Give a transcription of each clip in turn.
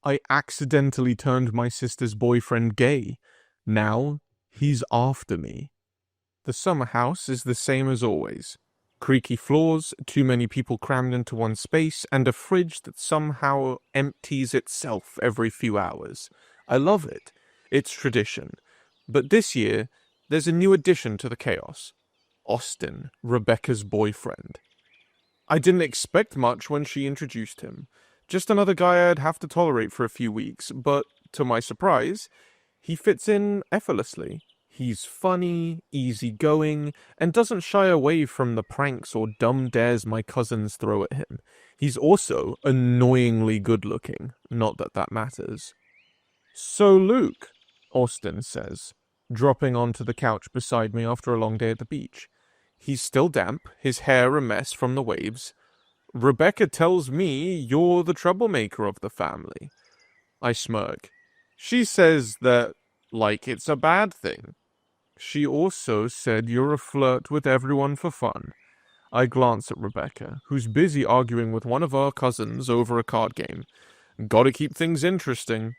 I accidentally turned my sister's boyfriend gay. Now, he's after me. The summer house is the same as always. Creaky floors, too many people crammed into one space, and a fridge that somehow empties itself every few hours. I love it. It's tradition. But this year, there's a new addition to the chaos. Austin, Rebecca's boyfriend. I didn't expect much when she introduced him. Just another guy I'd have to tolerate for a few weeks, but to my surprise, he fits in effortlessly. He's funny, easygoing, and doesn't shy away from the pranks or dumb dares my cousins throw at him. He's also annoyingly good-looking, not that that matters. "So, Luke," Austin says, dropping onto the couch beside me after a long day at the beach. He's still damp, his hair a mess from the waves. "Rebecca tells me you're the troublemaker of the family." I smirk. "She says that, like, it's a bad thing." "She also said you're a flirt with everyone for fun." I glance at Rebecca, who's busy arguing with one of our cousins over a card game. "Gotta keep things interesting."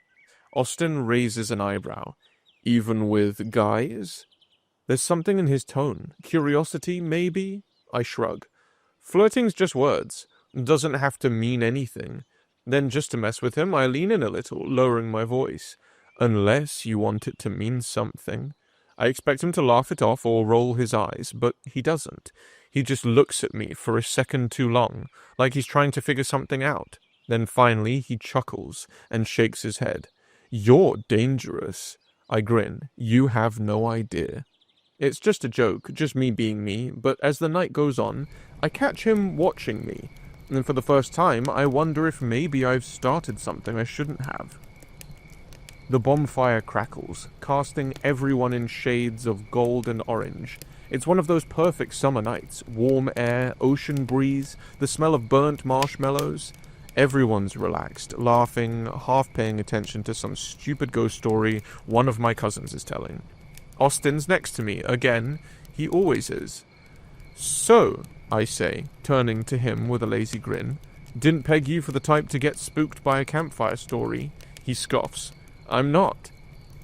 Austin raises an eyebrow. "Even with guys?" There's something in his tone. Curiosity, maybe? I shrug. "Flirting's just words. Doesn't have to mean anything." Then, just to mess with him, I lean in a little, lowering my voice. "Unless you want it to mean something." I expect him to laugh it off or roll his eyes, but he doesn't. He just looks at me for a second too long, like he's trying to figure something out. Then finally he chuckles and shakes his head. "You're dangerous." I grin. "You have no idea." It's just a joke, just me being me, but as the night goes on, I catch him watching me, and for the first time, I wonder if maybe I've started something I shouldn't have. The bonfire crackles, casting everyone in shades of gold and orange. It's one of those perfect summer nights. Warm air, ocean breeze, the smell of burnt marshmallows. Everyone's relaxed, laughing, half paying attention to some stupid ghost story one of my cousins is telling. Austin's next to me, again. He always is. "So," I say, turning to him with a lazy grin, "didn't peg you for the type to get spooked by a campfire story." He scoffs. "I'm not."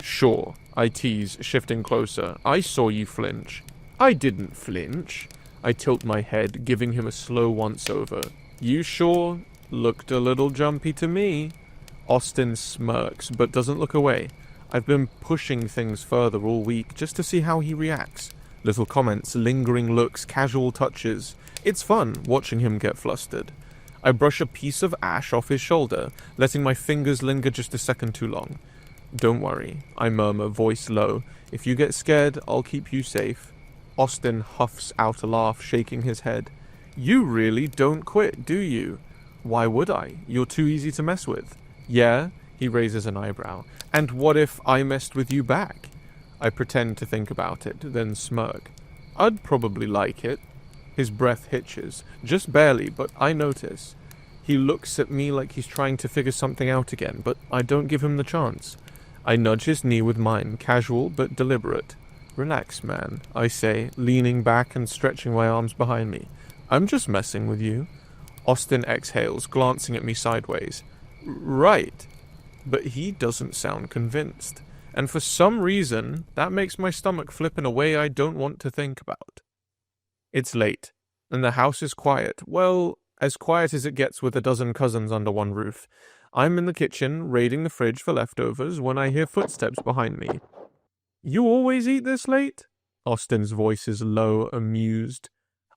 "Sure," I tease, shifting closer. "I saw you flinch." "I didn't flinch." I tilt my head, giving him a slow once-over. "You sure looked a little jumpy to me." Austin smirks, but doesn't look away. I've been pushing things further all week just to see how he reacts. Little comments, lingering looks, casual touches. It's fun watching him get flustered. I brush a piece of ash off his shoulder, letting my fingers linger just a second too long. "Don't worry," I murmur, voice low. "If you get scared, I'll keep you safe." Austin huffs out a laugh, shaking his head. "You really don't quit, do you?" "Why would I? You're too easy to mess with." "Yeah?" He raises an eyebrow. "And what if I messed with you back?" I pretend to think about it, then smirk. "I'd probably like it." His breath hitches, just barely, but I notice. He looks at me like he's trying to figure something out again, but I don't give him the chance. I nudge his knee with mine, casual but deliberate. "Relax, man," I say, leaning back and stretching my arms behind me. "I'm just messing with you." Austin exhales, glancing at me sideways. "Right." But he doesn't sound convinced. And for some reason, that makes my stomach flip in a way I don't want to think about. It's late, and the house is quiet. Well, as quiet as it gets with a dozen cousins under one roof. I'm in the kitchen, raiding the fridge for leftovers, when I hear footsteps behind me. "You always eat this late?" Austin's voice is low, amused.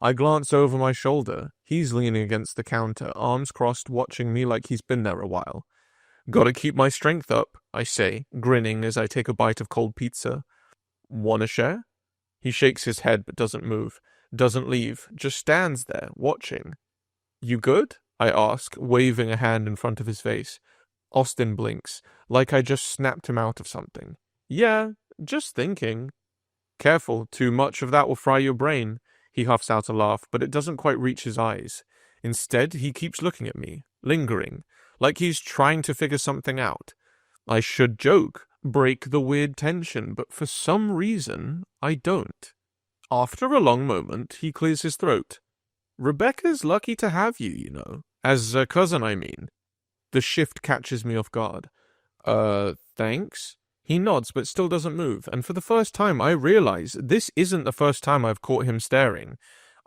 I glance over my shoulder. He's leaning against the counter, arms crossed, watching me like he's been there a while. "Gotta keep my strength up," I say, grinning as I take a bite of cold pizza. "Wanna share?" He shakes his head but doesn't move, doesn't leave, just stands there, watching. "You good?" I ask, waving a hand in front of his face. Austin blinks, like I just snapped him out of something. "Yeah, just thinking." "Careful, too much of that will fry your brain." He huffs out a laugh, but it doesn't quite reach his eyes. Instead, he keeps looking at me, lingering, like he's trying to figure something out. I should joke, break the weird tension, but for some reason, I don't. After a long moment, he clears his throat. "Rebecca's lucky to have you, you know. As a cousin, I mean." The shift catches me off guard. Thanks? He nods but still doesn't move, and for the first time I realize this isn't the first time I've caught him staring.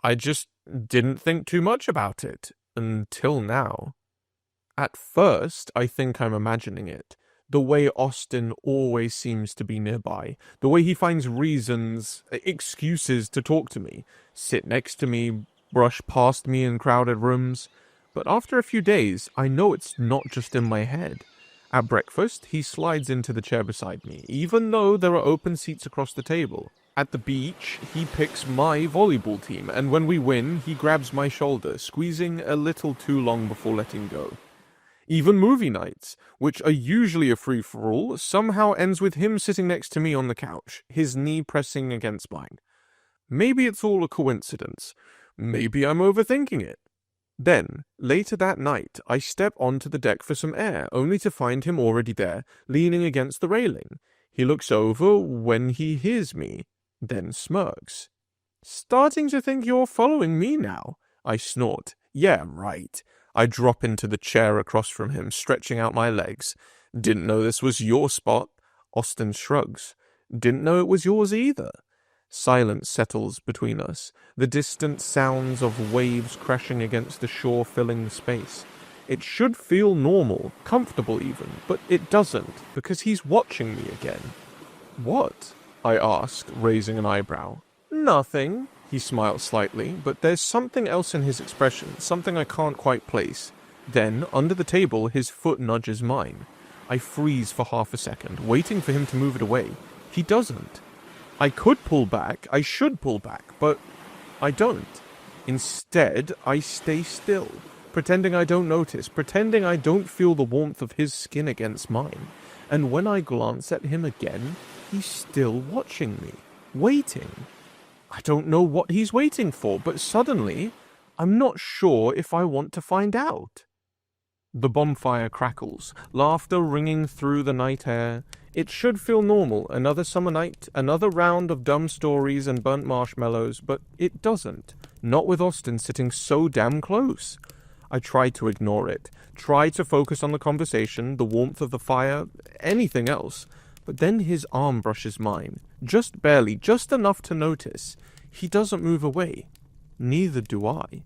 I just didn't think too much about it, until now. At first, I think I'm imagining it. The way Austin always seems to be nearby. The way he finds reasons, excuses to talk to me. Sit next to me, brush past me in crowded rooms. But after a few days, I know it's not just in my head. At breakfast, he slides into the chair beside me, even though there are open seats across the table. At the beach, he picks my volleyball team, and when we win, he grabs my shoulder, squeezing a little too long before letting go. Even movie nights, which are usually a free-for-all, somehow ends with him sitting next to me on the couch, his knee pressing against mine. Maybe it's all a coincidence. Maybe I'm overthinking it. Then, later that night, I step onto the deck for some air, only to find him already there, leaning against the railing. He looks over when he hears me, then smirks. "Starting to think you're following me now," I snort. "Yeah, right." I drop into the chair across from him, stretching out my legs. "Didn't know this was your spot." Austin shrugs. "Didn't know it was yours either." Silence settles between us, the distant sounds of waves crashing against the shore filling the space. It should feel normal, comfortable even, but it doesn't, because he's watching me again. "What?" I ask, raising an eyebrow. "Nothing." He smiles slightly, but there's something else in his expression, something I can't quite place. Then, under the table, his foot nudges mine. I freeze for half a second, waiting for him to move it away. He doesn't. I could pull back, I should pull back, but I don't. Instead, I stay still, pretending I don't notice, pretending I don't feel the warmth of his skin against mine. And when I glance at him again, he's still watching me, waiting. I don't know what he's waiting for, but suddenly, I'm not sure if I want to find out. The bonfire crackles, laughter ringing through the night air. It should feel normal, another summer night, another round of dumb stories and burnt marshmallows, but it doesn't. Not with Austin sitting so damn close. I try to ignore it, try to focus on the conversation, the warmth of the fire, anything else. But then his arm brushes mine, just barely, just enough to notice. He doesn't move away. Neither do I.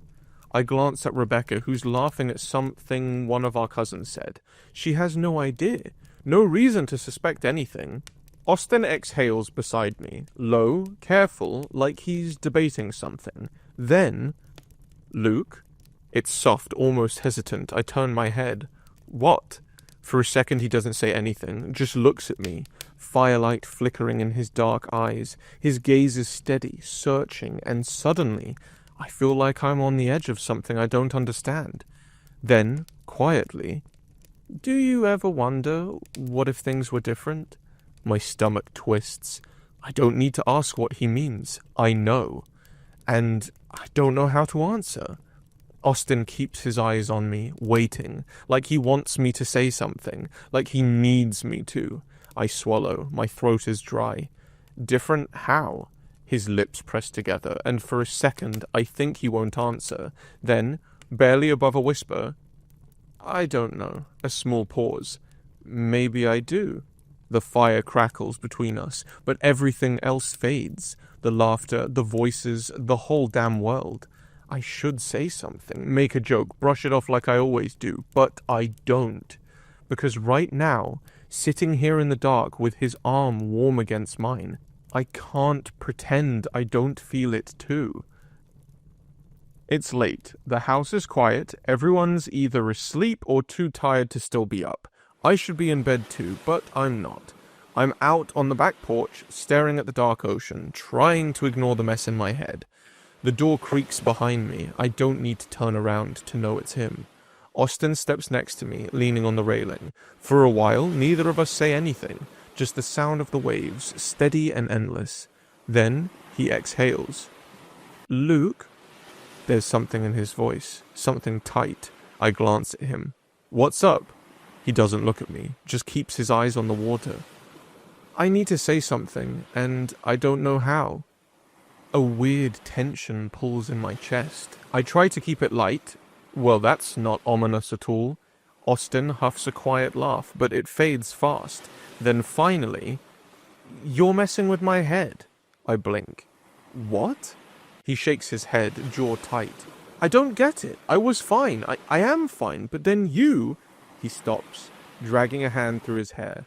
I glance at Rebecca, who's laughing at something one of our cousins said. She has no idea, no reason to suspect anything. Austin exhales beside me, low, careful, like he's debating something. Then, "Luke?" It's soft, almost hesitant. I turn my head. "What?" For a second he doesn't say anything, just looks at me, firelight flickering in his dark eyes. His gaze is steady, searching, and suddenly I feel like I'm on the edge of something I don't understand. Then, quietly, "Do you ever wonder, what if things were different?" My stomach twists. I don't need to ask what he means. I know. And I don't know how to answer. Austin keeps his eyes on me, waiting, like he wants me to say something, like he needs me to. I swallow. My throat is dry. Different how? His lips press together, and for a second I think he won't answer. Then, barely above a whisper, "I don't know." A small pause. "Maybe I do." The fire crackles between us, but everything else fades. The laughter, the voices, the whole damn world. I should say something, make a joke, brush it off like I always do, but I don't. Because right now, sitting here in the dark with his arm warm against mine, I can't pretend I don't feel it too. It's late, the house is quiet, everyone's either asleep or too tired to still be up. I should be in bed too, but I'm not. I'm out on the back porch, staring at the dark ocean, trying to ignore the mess in my head. The door creaks behind me. I don't need to turn around to know it's him. Austin steps next to me, leaning on the railing. For a while, neither of us say anything, just the sound of the waves, steady and endless. Then he exhales. "Luke?" There's something in his voice, something tight. I glance at him. "What's up?" He doesn't look at me, just keeps his eyes on the water. I need to say something, and I don't know how. A weird tension pulls in my chest. I try to keep it light. Well, that's not ominous at all. Austin huffs a quiet laugh, but it fades fast. Then finally, "You're messing with my head." I blink. "What?" He shakes his head, jaw tight. "I don't get it. I was fine. I am fine, but then you..." He stops, dragging a hand through his hair.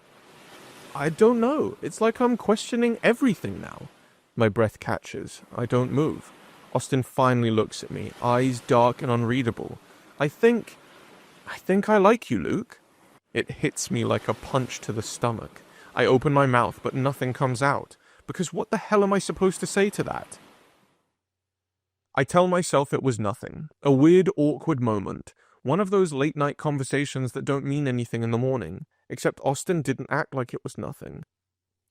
"I don't know. It's like I'm questioning everything now." My breath catches. I don't move. Austin finally looks at me, eyes dark and unreadable. I think I like you, Luke." It hits me like a punch to the stomach. I open my mouth, but nothing comes out. Because what the hell am I supposed to say to that? I tell myself it was nothing. A weird, awkward moment. One of those late-night conversations that don't mean anything in the morning. Except Austin didn't act like it was nothing.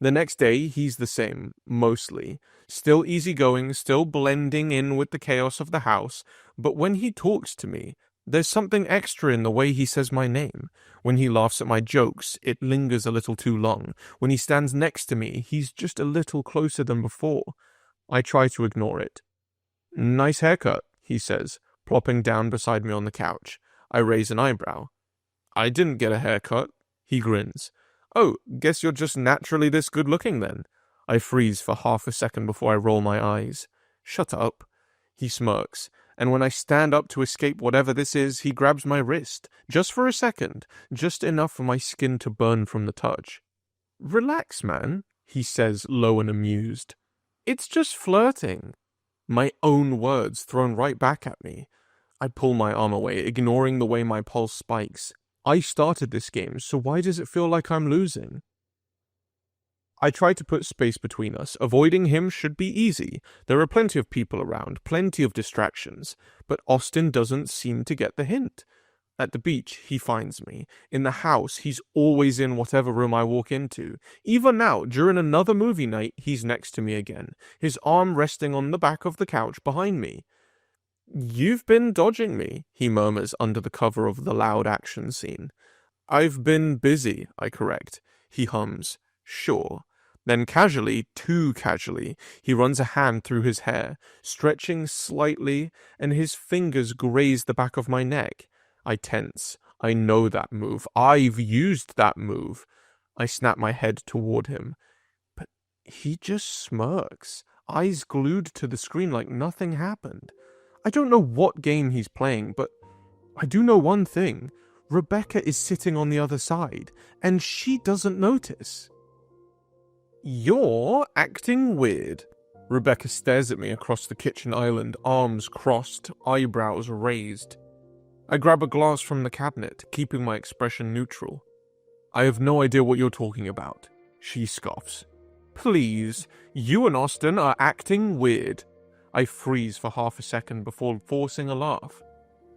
The next day, he's the same, mostly. Still easygoing, still blending in with the chaos of the house. But when he talks to me, there's something extra in the way he says my name. When he laughs at my jokes, it lingers a little too long. When he stands next to me, he's just a little closer than before. I try to ignore it. "Nice haircut," he says, plopping down beside me on the couch. I raise an eyebrow. "I didn't get a haircut." He grins. "Oh, guess you're just naturally this good-looking then." I freeze for half a second before I roll my eyes. "Shut up." He smirks, and when I stand up to escape whatever this is, he grabs my wrist. Just for a second, just enough for my skin to burn from the touch. "Relax, man," he says, low and amused. "It's just flirting." My own words thrown right back at me. I pull my arm away, ignoring the way my pulse spikes. I started this game, so why does it feel like I'm losing? I try to put space between us. Avoiding him should be easy. There are plenty of people around, plenty of distractions. But Austin doesn't seem to get the hint. At the beach, he finds me. In the house, he's always in whatever room I walk into. Even now, during another movie night, he's next to me again, his arm resting on the back of the couch behind me. "You've been dodging me," he murmurs under the cover of the loud action scene. "I've been busy," I correct. He hums. "Sure." Then casually, too casually, he runs a hand through his hair, stretching slightly, and his fingers graze the back of my neck. I tense. I know that move. I've used that move. I snap my head toward him. But he just smirks, eyes glued to the screen like nothing happened. I don't know what game he's playing, but I do know one thing. Rebecca is sitting on the other side, and she doesn't notice. "You're acting weird." Rebecca stares at me across the kitchen island, arms crossed, eyebrows raised. I grab a glass from the cabinet, keeping my expression neutral. "I have no idea what you're talking about," she scoffs. "Please, you and Austin are acting weird." I freeze for half a second before forcing a laugh.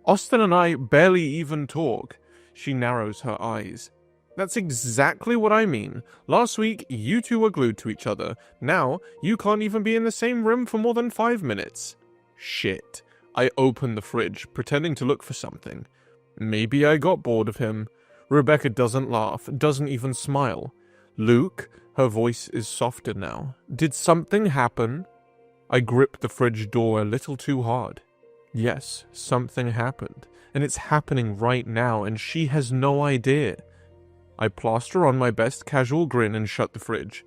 "Austin and I barely even talk." She narrows her eyes. "That's exactly what I mean. Last week, you two were glued to each other. Now, you can't even be in the same room for more than 5 minutes. Shit. I open the fridge, pretending to look for something. Maybe I got bored of him. Rebecca doesn't laugh, doesn't even smile. "Luke," her voice is softer now. "Did something happen?" I grip the fridge door a little too hard. Yes, something happened. And it's happening right now, and she has no idea. I plaster on my best casual grin and shut the fridge.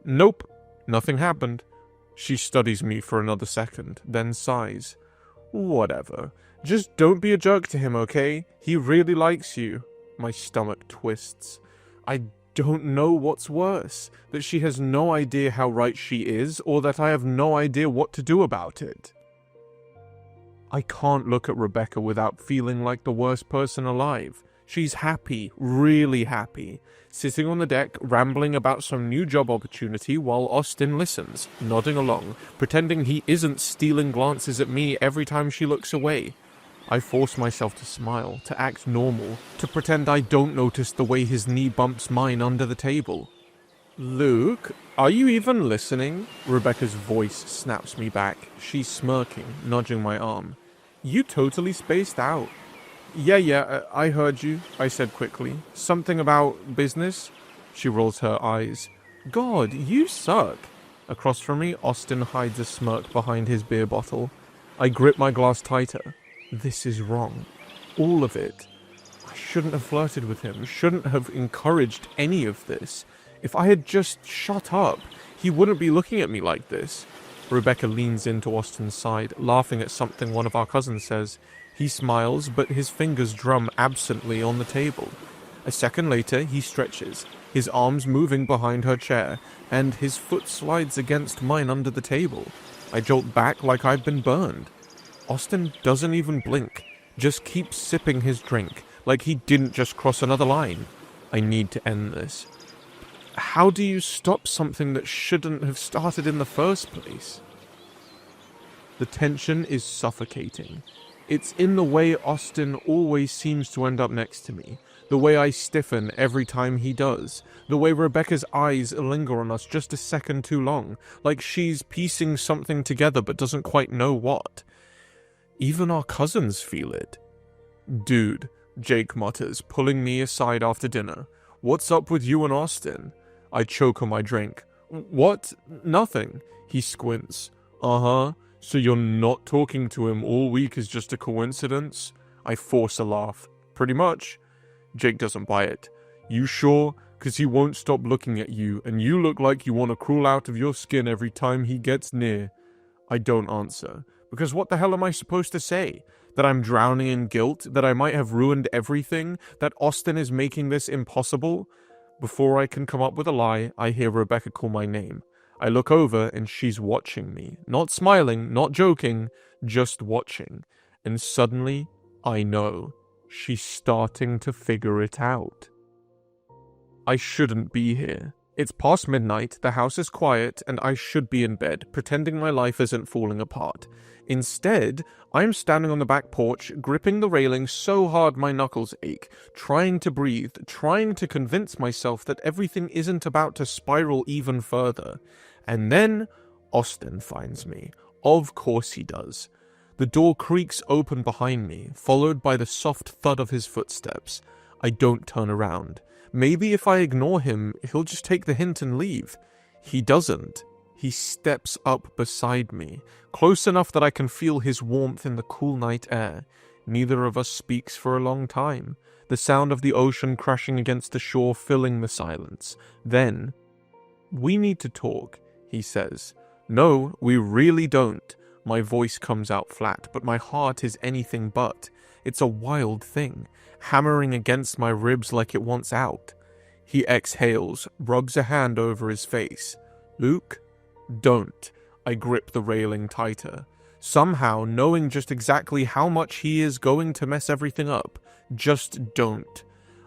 "Nope, nothing happened." She studies me for another second, then sighs. "Whatever. Just don't be a jerk to him, okay? He really likes you." My stomach twists. I don't know what's worse, that she has no idea how right she is, or that I have no idea what to do about it. I can't look at Rebecca without feeling like the worst person alive. She's happy, really happy, sitting on the deck, rambling about some new job opportunity while Austin listens, nodding along, pretending he isn't stealing glances at me every time she looks away. I force myself to smile, to act normal, to pretend I don't notice the way his knee bumps mine under the table. "Luke, are you even listening?" Rebecca's voice snaps me back. She's smirking, nudging my arm. "You totally spaced out." Yeah, I heard you," I said quickly. "Something about business?" She rolls her eyes. "God, you suck." Across from me, Austin hides a smirk behind his beer bottle. I grip my glass tighter. This is wrong. All of it. I I shouldn't have flirted with him, shouldn't have encouraged any of this. If I had just shut up, he wouldn't be looking at me like this. Rebecca leans into Austin's side, laughing at something one of our cousins says. He smiles, but his fingers drum absently on the table. A second later, he stretches, his arms moving behind her chair, and his foot slides against mine under the table. I jolt back like I've been burned. Austin doesn't even blink, just keeps sipping his drink, like he didn't just cross another line. I need to end this. How do you stop something that shouldn't have started in the first place? The tension is suffocating. It's in the way Austin always seems to end up next to me, the way I stiffen every time he does, the way Rebecca's eyes linger on us just a second too long, like she's piecing something together but doesn't quite know what. Even our cousins feel it. Dude, Jake mutters, pulling me aside after dinner. What's up with you and Austin? I choke on my drink. What? Nothing. He squints. Uh-huh. So you're not talking to him all week is just a coincidence? I force a laugh. Pretty much. Jake doesn't buy it. You sure? 'Cause he won't stop looking at you, and you look like you want to crawl out of your skin every time he gets near. I don't answer. Because what the hell am I supposed to say? That I'm drowning in guilt? That I might have ruined everything? That Austin is making this impossible? Before I can come up with a lie, I hear Rebecca call my name. I look over and she's watching me. Not smiling, not joking, just watching. And suddenly, I know. She's starting to figure it out. I shouldn't be here. It's past midnight, the house is quiet, and I should be in bed, pretending my life isn't falling apart. Instead, I'm standing on the back porch, gripping the railing so hard my knuckles ache, trying to breathe, trying to convince myself that everything isn't about to spiral even further. And then, Austin finds me. Of course he does. The door creaks open behind me, followed by the soft thud of his footsteps. I don't turn around. Maybe if I ignore him, he'll just take the hint and leave. He doesn't. He steps up beside me, close enough that I can feel his warmth in the cool night air. Neither of us speaks for a long time, the sound of the ocean crashing against the shore filling the silence. Then, "We need to talk," he says. "No, we really don't." My voice comes out flat, but my heart is anything but. It's a wild thing, hammering against my ribs like it wants out. He exhales, rubs a hand over his face. "Luke? Don't." I grip the railing tighter. Somehow, knowing just exactly how much he is going to mess everything up. Just don't.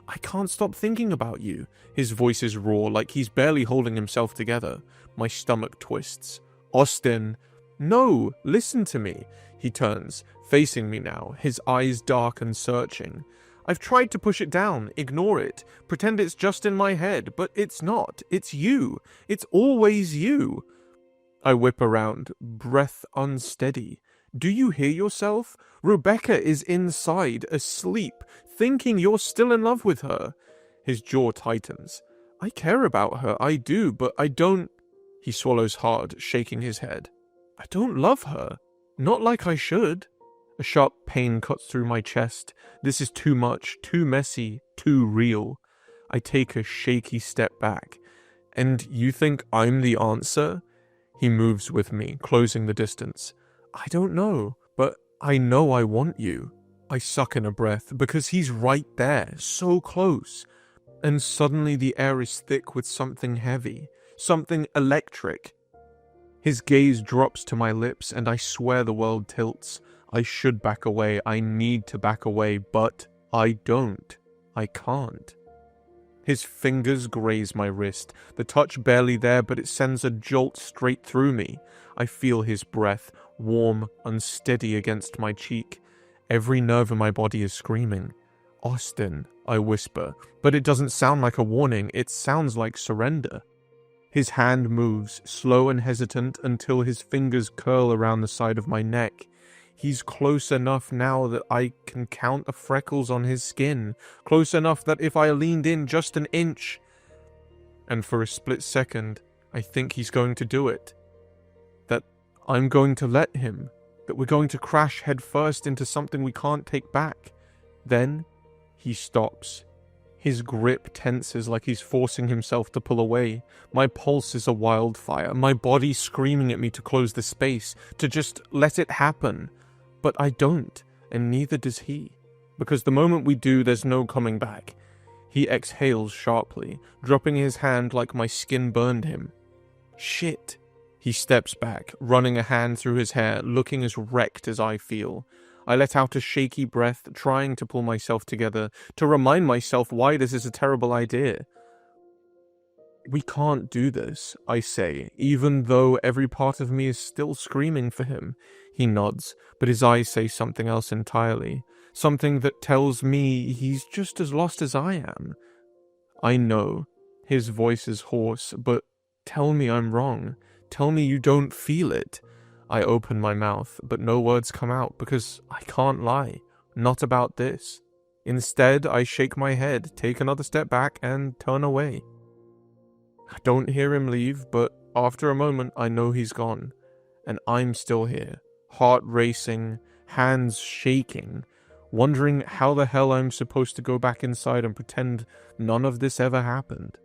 "I can't stop thinking about you." His voice is raw, like he's barely holding himself together. My stomach twists. "Austin." "No, listen to me." He turns, facing me now, his eyes dark and searching. I've tried to push it down, ignore it, pretend it's just in my head, but it's not. It's you. It's always you. I whip around, breath unsteady. Do you hear yourself? Rebecca is inside, asleep, thinking you're still in love with her. His jaw tightens. I care about her, I do, but I don't... He swallows hard, shaking his head. I don't love her. Not like I should. A sharp pain cuts through my chest. This is too much, too messy, too real. I take a shaky step back. And you think I'm the answer? He moves with me, closing the distance. I don't know, but I know I want you. I suck in a breath because he's right there, so close. And suddenly the air is thick with something heavy, something electric. His gaze drops to my lips and I swear the world tilts. I should back away, I need to back away, but I don't. I can't. His fingers graze my wrist, the touch barely there, but it sends a jolt straight through me. I feel his breath, warm, unsteady against my cheek. Every nerve in my body is screaming. Austin, I whisper, but it doesn't sound like a warning, it sounds like surrender. His hand moves, slow and hesitant, until his fingers curl around the side of my neck. He's close enough now that I can count the freckles on his skin, close enough that if I leaned in just an inch... And for a split second, I think he's going to do it. That I'm going to let him. That we're going to crash headfirst into something we can't take back. Then, He stops. His grip tenses like he's forcing himself to pull away. My pulse is a wildfire, my body screaming at me to close the space, to just let it happen. But I don't, and neither does he. Because the moment we do, there's no coming back. He exhales sharply, dropping his hand like my skin burned him. Shit. He steps back, running a hand through his hair, looking as wrecked as I feel. I let out a shaky breath, trying to pull myself together, to remind myself why this is a terrible idea. We can't do this, I say, even though every part of me is still screaming for him. He nods, but his eyes say something else entirely. Something that tells me he's just as lost as I am. I know. His voice is hoarse, but tell me I'm wrong. Tell me you don't feel it. I open my mouth, but no words come out because I can't lie. Not about this. Instead, I shake my head, take another step back, and turn away. I don't hear him leave, but after a moment, I know he's gone. And I'm still here, heart racing, hands shaking, wondering how the hell I'm supposed to go back inside and pretend none of this ever happened.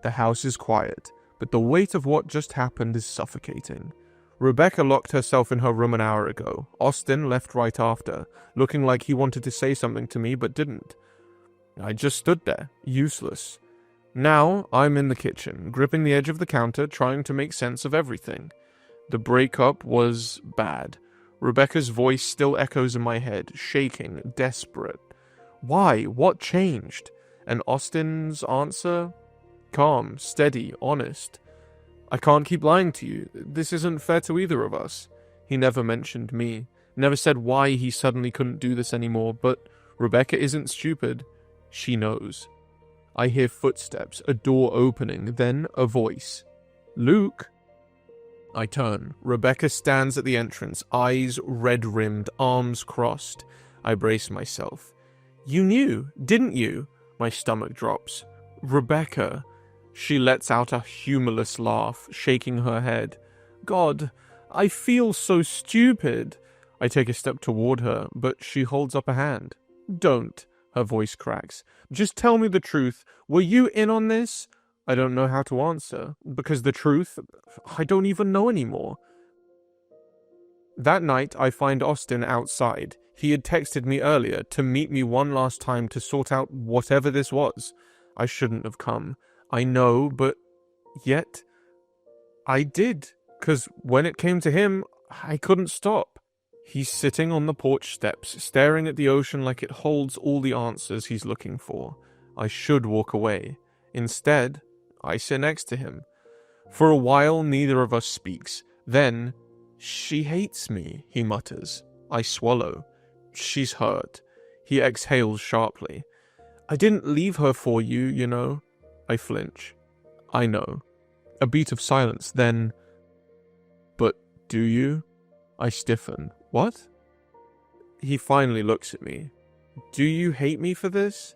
The house is quiet, but the weight of what just happened is suffocating. Rebecca locked herself in her room an hour ago. Austin left right after, looking like he wanted to say something to me but didn't. I just stood there, useless. Now I'm in the kitchen, gripping the edge of the counter, trying to make sense of everything. The breakup was bad. Rebecca's voice still echoes in my head, shaking, desperate. Why? What changed? And Austin's answer? Calm, steady, honest. I can't keep lying to you. This isn't fair to either of us. He never mentioned me. Never said why he suddenly couldn't do this anymore, but Rebecca isn't stupid. She knows. I hear footsteps, a door opening, then a voice. Luke? I turn. Rebecca stands at the entrance, eyes red-rimmed, arms crossed. I brace myself. You knew, didn't you? My stomach drops. Rebecca. She lets out a humorless laugh, shaking her head. God, I feel so stupid. I take a step toward her, but she holds up a hand. Don't. Her voice cracks. Just tell me the truth. Were you in on this? I don't know how to answer, because the truth, I don't even know anymore. That night, I find Austin outside. He had texted me earlier to meet me one last time to sort out whatever this was. I shouldn't have come. I know, but yet I did, because when it came to him, I couldn't stop. He's sitting on the porch steps, staring at the ocean like it holds all the answers he's looking for. I should walk away. Instead, I sit next to him. For a while, neither of us speaks. Then, she hates me, he mutters. I swallow. She's hurt. He exhales sharply. I didn't leave her for you, you know. I flinch. I know. A beat of silence, then... But do you? I stiffen. What? He finally looks at me. Do you hate me for this?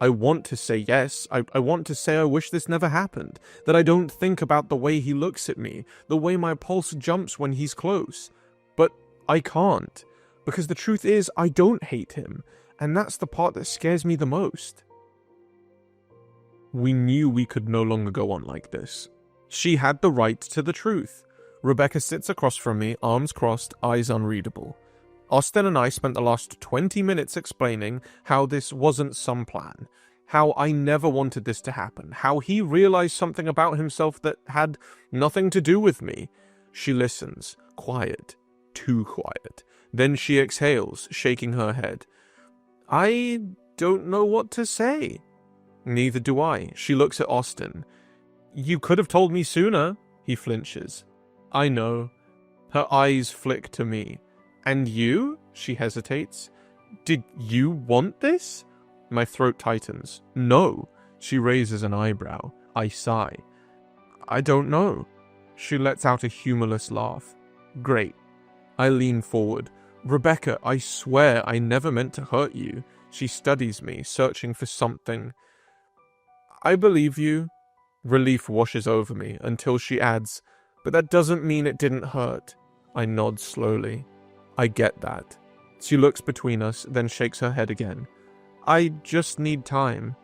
I want to say yes. I want to say I wish this never happened. That I don't think about the way he looks at me. The way my pulse jumps when he's close. But I can't. Because the truth is, I don't hate him. And that's the part that scares me the most. We knew we could no longer go on like this. She had the right to the truth. Rebecca sits across from me, arms crossed, eyes unreadable. Austin and I spent the last 20 minutes explaining how this wasn't some plan, how I never wanted this to happen, how he realized something about himself that had nothing to do with me. She listens, quiet, too quiet. Then she exhales, shaking her head. I don't know what to say. Neither do I. She looks at Austin. You could have told me sooner. He flinches. I know. Her eyes flick to me. And you? She hesitates. Did you want this? My throat tightens. No. She raises an eyebrow. I sigh. I don't know. She lets out a humorless laugh. Great. I lean forward. Rebecca, I swear I never meant to hurt you. She studies me, searching for something. I believe you. Relief washes over me until she adds, but that doesn't mean it didn't hurt. I nod slowly. I get that. She looks between us, then shakes her head again. I just need time.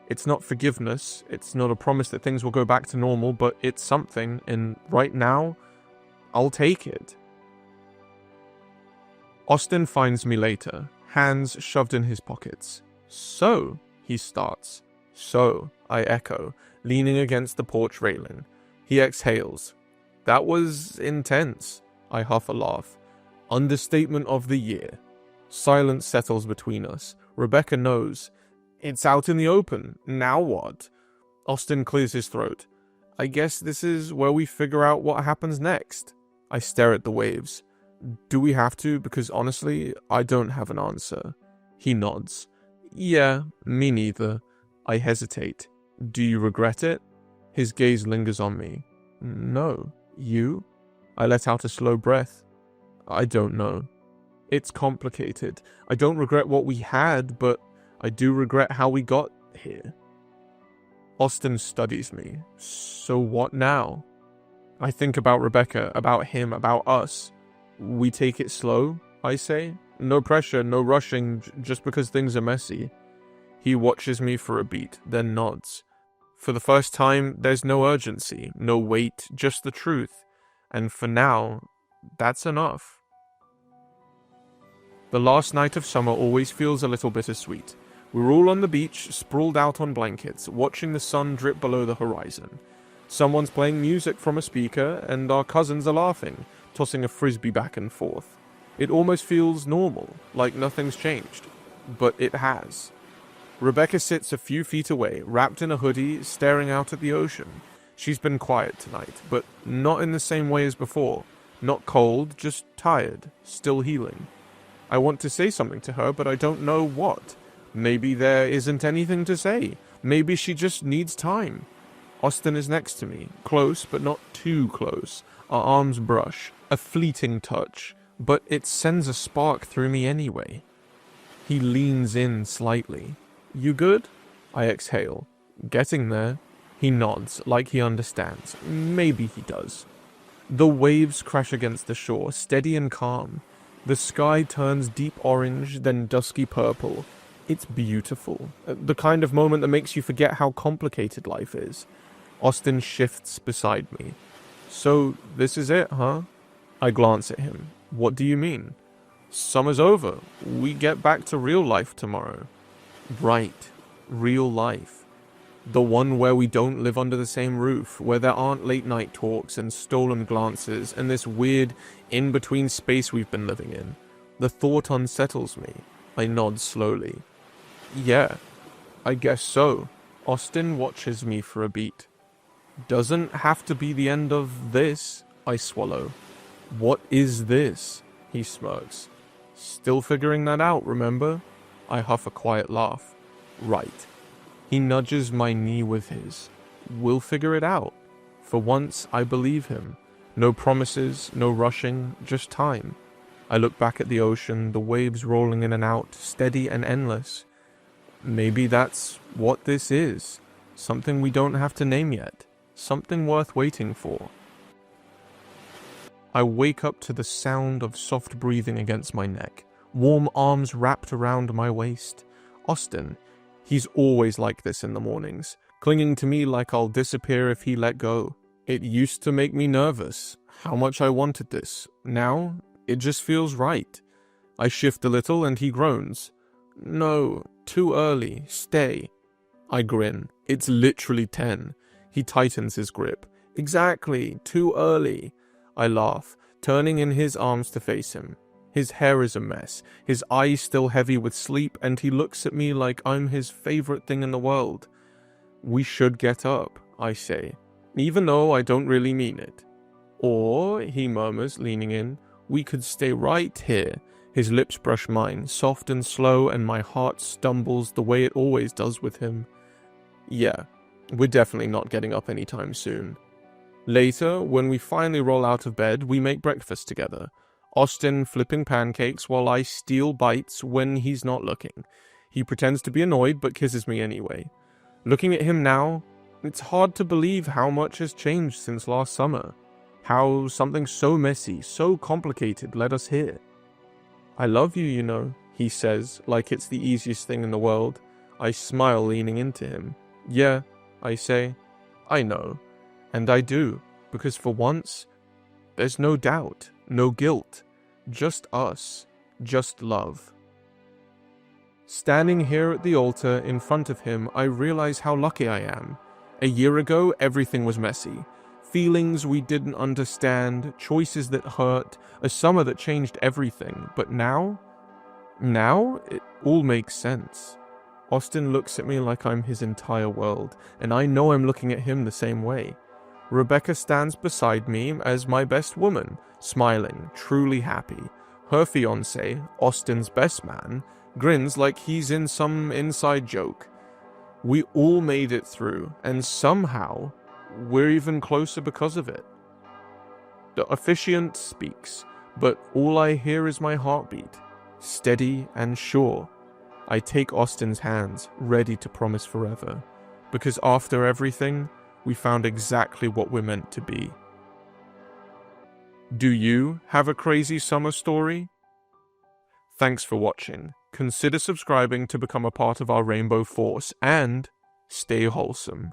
It's not forgiveness, it's not a promise that things will go back to normal, but it's something, and right now, I'll take it. Austin finds me later, hands shoved in his pockets. So, he starts. So, I echo, leaning against the porch railing. He exhales. That was intense. I huff a laugh. Understatement of the year. Silence settles between us. Rebecca knows. It's out in the open. Now what? Austin clears his throat. I guess this is where we figure out what happens next. I stare at the waves. Do we have to? Because honestly, I don't have an answer. He nods. Yeah, me neither. I hesitate. Do you regret it? His gaze lingers on me. No. You? I let out a slow breath. I don't know. It's complicated. I don't regret what we had, but I do regret how we got here. Austin studies me. So what now? I think about Rebecca, about him, about us. We take it slow, I say. No pressure, no rushing, just because things are messy. He watches me for a beat, then nods. For the first time, there's no urgency, no weight, just the truth. And for now, that's enough. The last night of summer always feels a little bittersweet. We're all on the beach, sprawled out on blankets, watching the sun drip below the horizon. Someone's playing music from a speaker, and our cousins are laughing, tossing a frisbee back and forth. It almost feels normal, like nothing's changed. But it has. Rebecca sits a few feet away, wrapped in a hoodie, staring out at the ocean. She's been quiet tonight, but not in the same way as before. Not cold, just tired, still healing. I want to say something to her, but I don't know what. Maybe there isn't anything to say. Maybe she just needs time. Austin is next to me, close but not too close. Our arms brush, a fleeting touch, but it sends a spark through me anyway. He leans in slightly. You good? I exhale. Getting there. He nods, like he understands. Maybe he does. The waves crash against the shore, steady and calm. The sky turns deep orange, then dusky purple. It's beautiful. The kind of moment that makes you forget how complicated life is. Austin shifts beside me. So, this is it, huh? I glance at him. What do you mean? Summer's over. We get back to real life tomorrow. Right. Real life. The one where we don't live under the same roof, where there aren't late-night talks and stolen glances and this weird, in-between space we've been living in. The thought unsettles me. I nod slowly. Yeah, I guess so. Austin watches me for a beat. Doesn't have to be the end of this, I swallow. What is this? He smirks. Still figuring that out, remember? I huff a quiet laugh. Right. He nudges my knee with his. We'll figure it out. For once, I believe him. No promises, no rushing, just time. I look back at the ocean, the waves rolling in and out, steady and endless. Maybe that's what this is. Something we don't have to name yet. Something worth waiting for. I wake up to the sound of soft breathing against my neck. Warm arms wrapped around my waist. Austin. He's always like this in the mornings, clinging to me like I'll disappear if he let go. It used to make me nervous, how much I wanted this. Now, it just feels right. I shift a little and he groans. No, too early, stay. I grin. It's literally 10. He tightens his grip. Exactly, too early. I laugh, turning in his arms to face him. His hair is a mess, his eyes still heavy with sleep, and he looks at me like I'm his favorite thing in the world. We should get up, I say, even though I don't really mean it. Or, he murmurs, leaning in, we could stay right here. His lips brush mine, soft and slow, and my heart stumbles the way it always does with him. Yeah, we're definitely not getting up anytime soon. Later, when we finally roll out of bed, we make breakfast together. Austin flipping pancakes while I steal bites when he's not looking. He pretends to be annoyed but kisses me anyway. Looking at him now, it's hard to believe how much has changed since last summer. How something so messy, so complicated led us here. I love you, you know, he says, like it's the easiest thing in the world. I smile, leaning into him. Yeah, I say, I know. And I do, because for once, there's no doubt, no guilt, just us, just love. Standing here at the altar in front of him, I realize how lucky I am. A year ago, everything was messy. Feelings we didn't understand, choices that hurt, a summer that changed everything. But now it all makes sense. Austin looks at me like I'm his entire world, and I know I'm looking at him the same way. Rebecca stands beside me as my best woman, smiling, truly happy. Her fiancé, Austin's best man, grins like he's in some inside joke. We all made it through, and somehow, we're even closer because of it. The officiant speaks, but all I hear is my heartbeat, steady and sure. I take Austin's hands, ready to promise forever, because after everything, we found exactly what we're meant to be. Do you have a crazy summer story? Thanks for watching. Consider subscribing to become a part of our Rainbow Force, and stay wholesome.